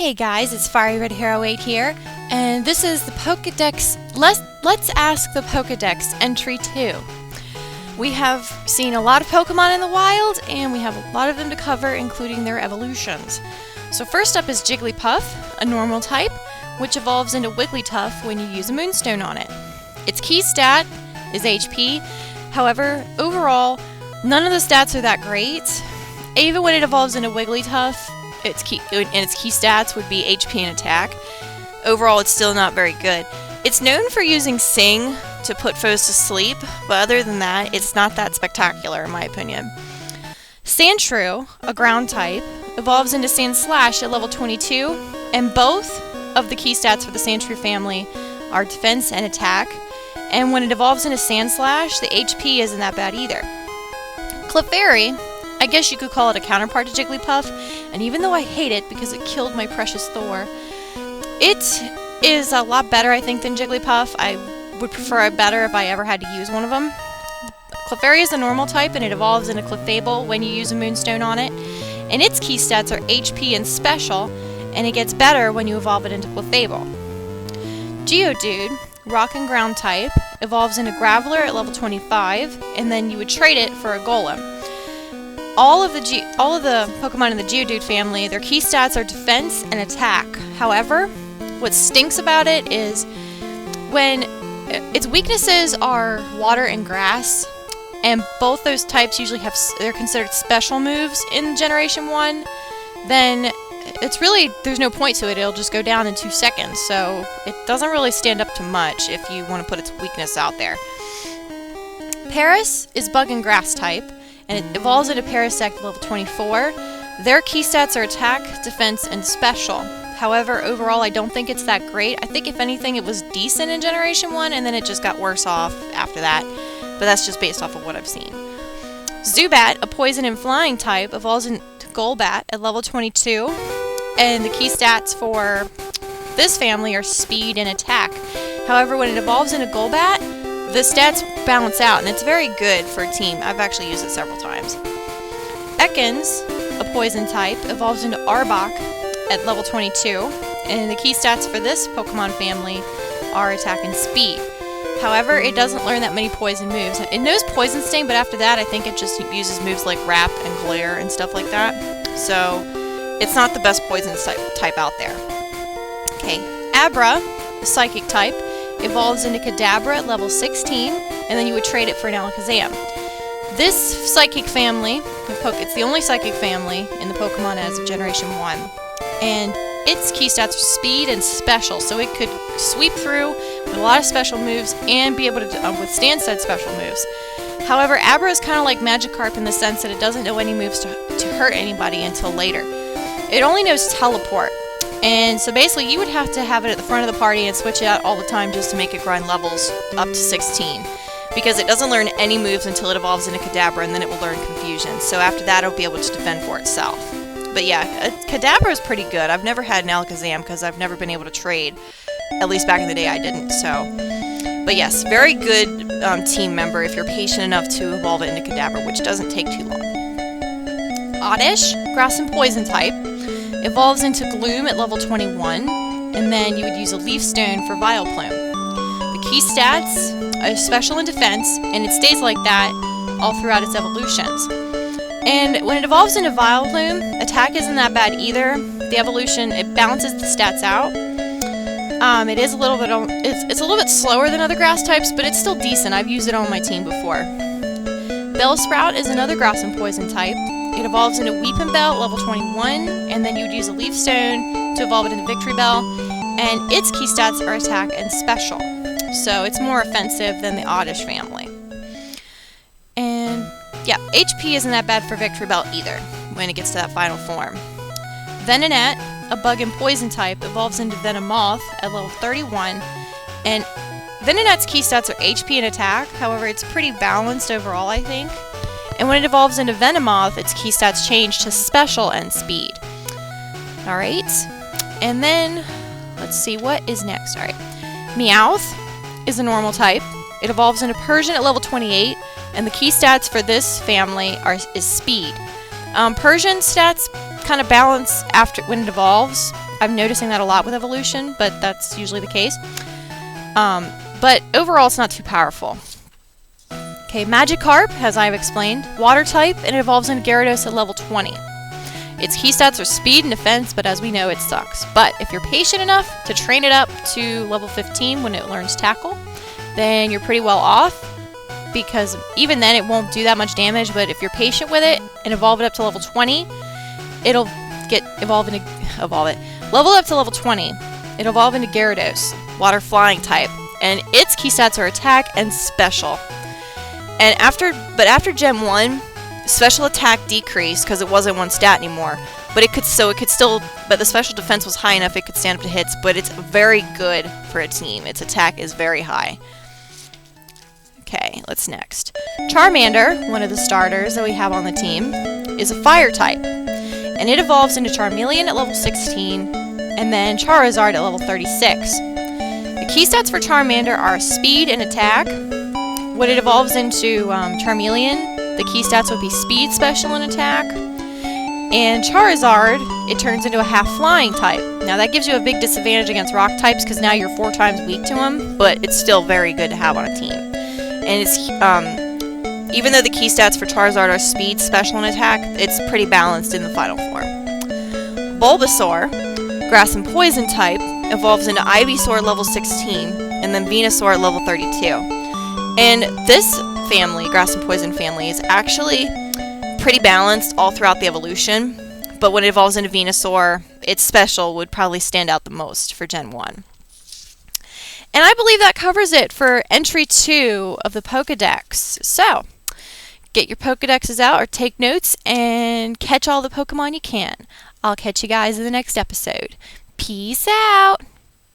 Hey guys, it's Fiery Red Hero 8 here, and this is the Pokedex. Let's ask the Pokedex entry 2. We have seen a lot of Pokemon in the wild, and we have a lot of them to cover, including their evolutions. So first up is Jigglypuff, a normal type, which evolves into Wigglytuff when you use a Moonstone on it. Its key stat is HP, however, overall, none of the stats are that great. Even when it evolves into Wigglytuff, its key stats would be HP and attack. Overall, it's still not very good. It's known for using Sing to put foes to sleep, but other than that, it's not that spectacular in my opinion. Sandshrew, a ground type, evolves into Sandslash at level 22, and both of the key stats for the Sandshrew family are defense and attack, and when it evolves into Sandslash, the HP isn't that bad either. Clefairy, I guess you could call it a counterpart to Jigglypuff, and even though I hate it because it killed my precious Thor, it is a lot better, I think, than Jigglypuff. I would prefer it better if I ever had to use one of them. Clefairy is a normal type, and it evolves into Clefable when you use a Moonstone on it, and its key stats are HP and Special, and it gets better when you evolve it into Clefable. Geodude, rock and ground type, evolves into Graveler at level 25, and then you would trade it for a Golem. All of the Pokemon in the Geodude family, their key stats are defense and attack. However, what stinks about it is when its weaknesses are water and grass, and both those types usually they're considered special moves in Generation 1, then there's no point to it. It'll just go down in 2 seconds, so it doesn't really stand up to much if you want to put its weakness out there. Paris is bug and grass type, and it evolves into Parasect at level 24. Their key stats are attack, defense, and special. However, overall, I don't think it's that great. I think if anything, it was decent in Generation 1, and then it just got worse off after that. But that's just based off of what I've seen. Zubat, a poison and flying type, evolves into Golbat at level 22, and the key stats for this family are speed and attack. However, when it evolves into Golbat, the stats balance out, and it's very good for a team. I've actually used it several times. Ekans, a poison type, evolves into Arbok at level 22, and the key stats for this Pokemon family are attack and speed. However, it doesn't learn that many poison moves. It knows Poison Sting, but after that, I think it just uses moves like Wrap and Glare and stuff like that. So, it's not the best poison type out there. Okay, Abra, a psychic type, evolves into Kadabra at level 16, and then you would trade it for an Alakazam. This psychic family, it's the only psychic family in the Pokemon as of Generation 1, and its key stats are speed and special, so it could sweep through with a lot of special moves and be able to withstand said special moves. However, Abra is kind of like Magikarp in the sense that it doesn't know any moves to hurt anybody until later. It only knows Teleport. And so basically you would have to have it at the front of the party and switch it out all the time just to make it grind levels up to 16. Because it doesn't learn any moves until it evolves into Kadabra, and then it will learn Confusion. So after that it'll be able to defend for itself. But yeah, Kadabra is pretty good. I've never had an Alakazam because I've never been able to trade. At least back in the day I didn't, so. But yes, very good team member if you're patient enough to evolve it into Kadabra, which doesn't take too long. Oddish, grass and poison type, evolves into Gloom at level 21, and then you would use a Leaf Stone for Vileplume. The key stats are special and defense, and it stays like that all throughout its evolutions. And when it evolves into Vileplume, attack isn't that bad either. The evolution, it balances the stats out. It is a little bit, it's a little bit slower than other grass types, but it's still decent. I've used it on my team before. Bellsprout is another grass and poison type. It evolves into Weepinbell at level 21, and then you would use a Leaf Stone to evolve it into Victreebel, and its key stats are attack and special. So it's more offensive than the Oddish family. And yeah, HP isn't that bad for Victreebel either when it gets to that final form. Venonat, a bug and poison type, evolves into Venomoth at level 31, and Venonat's key stats are HP and attack. However, it's pretty balanced overall, I think. And when it evolves into Venomoth, its key stats change to Special and Speed. Alright, and then, let's see, what is next? Alright, Meowth is a normal type. It evolves into Persian at level 28, and the key stats for this family is Speed. Persian stats kind of balance after when it evolves. I'm noticing that a lot with evolution, but that's usually the case. But overall, it's not too powerful. Okay, Magikarp, as I've explained, water type, and it evolves into Gyarados at level 20. Its key stats are speed and defense, but as we know, it sucks. But if you're patient enough to train it up to level 15 when it learns Tackle, then you're pretty well off, because even then it won't do that much damage. But if you're patient with it and evolve it up to level 20, it'll level up to level 20. It'll evolve into Gyarados, water flying type, and its key stats are attack and special. And after Gen 1, special attack decreased because it wasn't one stat anymore. But but the special defense was high enough it could stand up to hits, but it's very good for a team. Its attack is very high. Okay, what's next? Charmander, one of the starters that we have on the team, is a fire type. And it evolves into Charmeleon at level 16, and then Charizard at level 36. The key stats for Charmander are speed and attack. When it evolves into Charmeleon, the key stats would be speed, special, and attack. And Charizard, it turns into a half-flying type. Now that gives you a big disadvantage against rock types because now you're 4 times weak to them, but it's still very good to have on a team. And it's even though the key stats for Charizard are speed, special, and attack, it's pretty balanced in the final form. Bulbasaur, grass and poison type, evolves into Ivysaur at level 16, and then Venusaur at level 32. And this family, grass and poison family, is actually pretty balanced all throughout the evolution, but when it evolves into Venusaur, its special would probably stand out the most for Gen 1. And I believe that covers it for entry 2 of the Pokedex. So, get your Pokedexes out or take notes and catch all the Pokemon you can. I'll catch you guys in the next episode. Peace out!